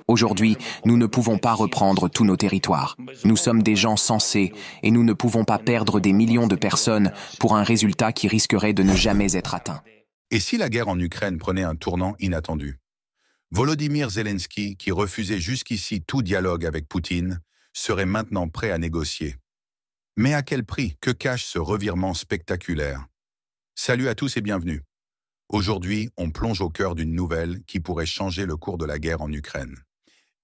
Aujourd'hui, nous ne pouvons pas reprendre tous nos territoires. Nous sommes des gens sensés et nous ne pouvons pas perdre des millions de personnes pour un résultat qui risquerait de ne jamais être atteint. Et si la guerre en Ukraine prenait un tournant inattendu? Volodymyr Zelensky, qui refusait jusqu'ici tout dialogue avec Poutine, serait maintenant prêt à négocier. Mais à quel prix? Que cache ce revirement spectaculaire? Salut à tous et bienvenue. Aujourd'hui, on plonge au cœur d'une nouvelle qui pourrait changer le cours de la guerre en Ukraine.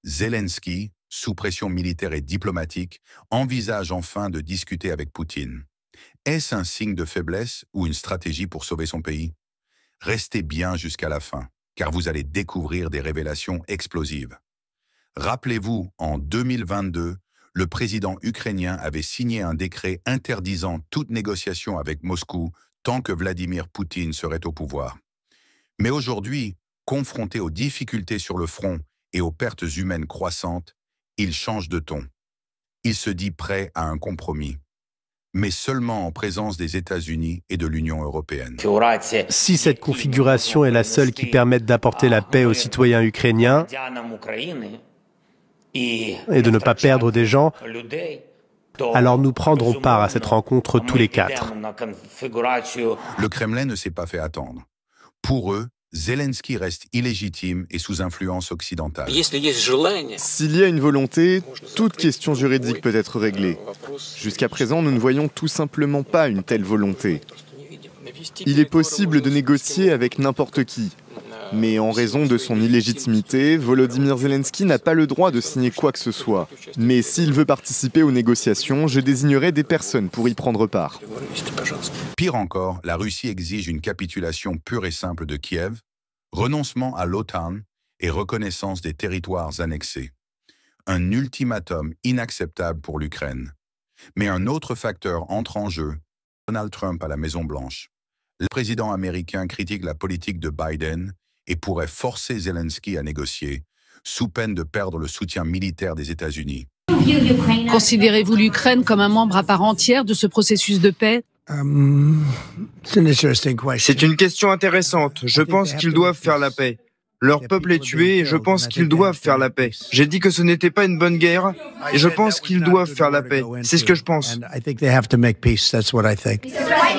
Zelensky, sous pression militaire et diplomatique, envisage enfin de discuter avec Poutine. Est-ce un signe de faiblesse ou une stratégie pour sauver son pays? Restez bien jusqu'à la fin, car vous allez découvrir des révélations explosives. Rappelez-vous, en 2022, le président ukrainien avait signé un décret interdisant toute négociation avec Moscou tant que Vladimir Poutine serait au pouvoir. Mais aujourd'hui, confronté aux difficultés sur le front et aux pertes humaines croissantes, il change de ton. Il se dit prêt à un compromis, mais seulement en présence des États-Unis et de l'Union européenne. Si cette configuration est la seule qui permette d'apporter la paix aux citoyens ukrainiens et de ne pas perdre des gens, alors nous prendrons part à cette rencontre tous les quatre. Le Kremlin ne s'est pas fait attendre. Pour eux, Zelensky reste illégitime et sous influence occidentale. S'il y a une volonté, toute question juridique peut être réglée. Jusqu'à présent, nous ne voyons tout simplement pas une telle volonté. Il est possible de négocier avec n'importe qui. Mais en raison de son illégitimité, Volodymyr Zelensky n'a pas le droit de signer quoi que ce soit. Mais s'il veut participer aux négociations, je désignerai des personnes pour y prendre part. Pire encore, la Russie exige une capitulation pure et simple de Kiev, renoncement à l'OTAN et reconnaissance des territoires annexés. Un ultimatum inacceptable pour l'Ukraine. Mais un autre facteur entre en jeu, Donald Trump à la Maison-Blanche. Le président américain critique la politique de Biden et pourrait forcer Zelensky à négocier, sous peine de perdre le soutien militaire des États-Unis. Considérez-vous l'Ukraine comme un membre à part entière de ce processus de paix? C'est une question intéressante. Je pense qu'ils doivent faire la paix. Leur peuple est tué et je pense qu'ils doivent faire la paix. J'ai dit que ce n'était pas une bonne guerre et je pense qu'ils doivent faire la paix. C'est ce que je pense.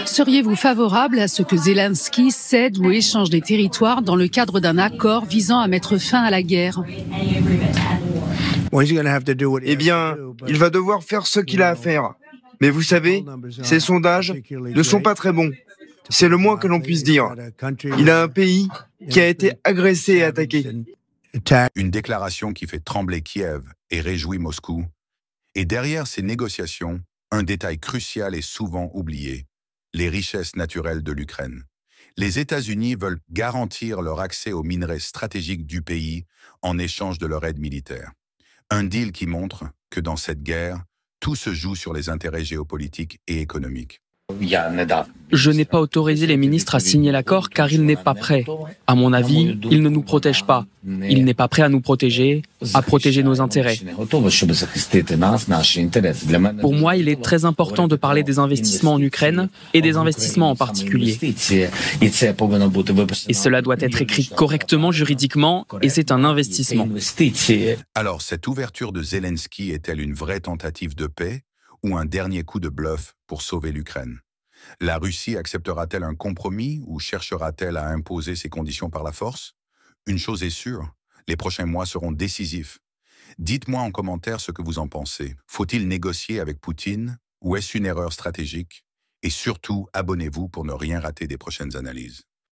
Seriez-vous favorable à ce que Zelensky cède ou échange des territoires dans le cadre d'un accord visant à mettre fin à la guerre? Eh bien, il va devoir faire ce qu'il a à faire. Mais vous savez, ces sondages ne sont pas très bons. C'est le moins que l'on puisse dire. Il a un pays qui a été agressé et attaqué. Une déclaration qui fait trembler Kiev et réjouit Moscou. Et derrière ces négociations, un détail crucial est souvent oublié, les richesses naturelles de l'Ukraine. Les États-Unis veulent garantir leur accès aux minerais stratégiques du pays en échange de leur aide militaire. Un deal qui montre que dans cette guerre, tout se joue sur les intérêts géopolitiques et économiques. Je n'ai pas autorisé les ministres à signer l'accord car il n'est pas prêt. À mon avis, il ne nous protège pas. Il n'est pas prêt à nous protéger, à protéger nos intérêts. Pour moi, il est très important de parler des investissements en Ukraine et des investissements en particulier. Et cela doit être écrit correctement juridiquement et c'est un investissement. Alors, cette ouverture de Zelensky est-elle une vraie tentative de paix ou un dernier coup de bluff pour sauver l'Ukraine? La Russie acceptera-t-elle un compromis ou cherchera-t-elle à imposer ses conditions par la force? Une chose est sûre, les prochains mois seront décisifs. Dites-moi en commentaire ce que vous en pensez. Faut-il négocier avec Poutine ou est-ce une erreur stratégique? Et surtout, abonnez-vous pour ne rien rater des prochaines analyses.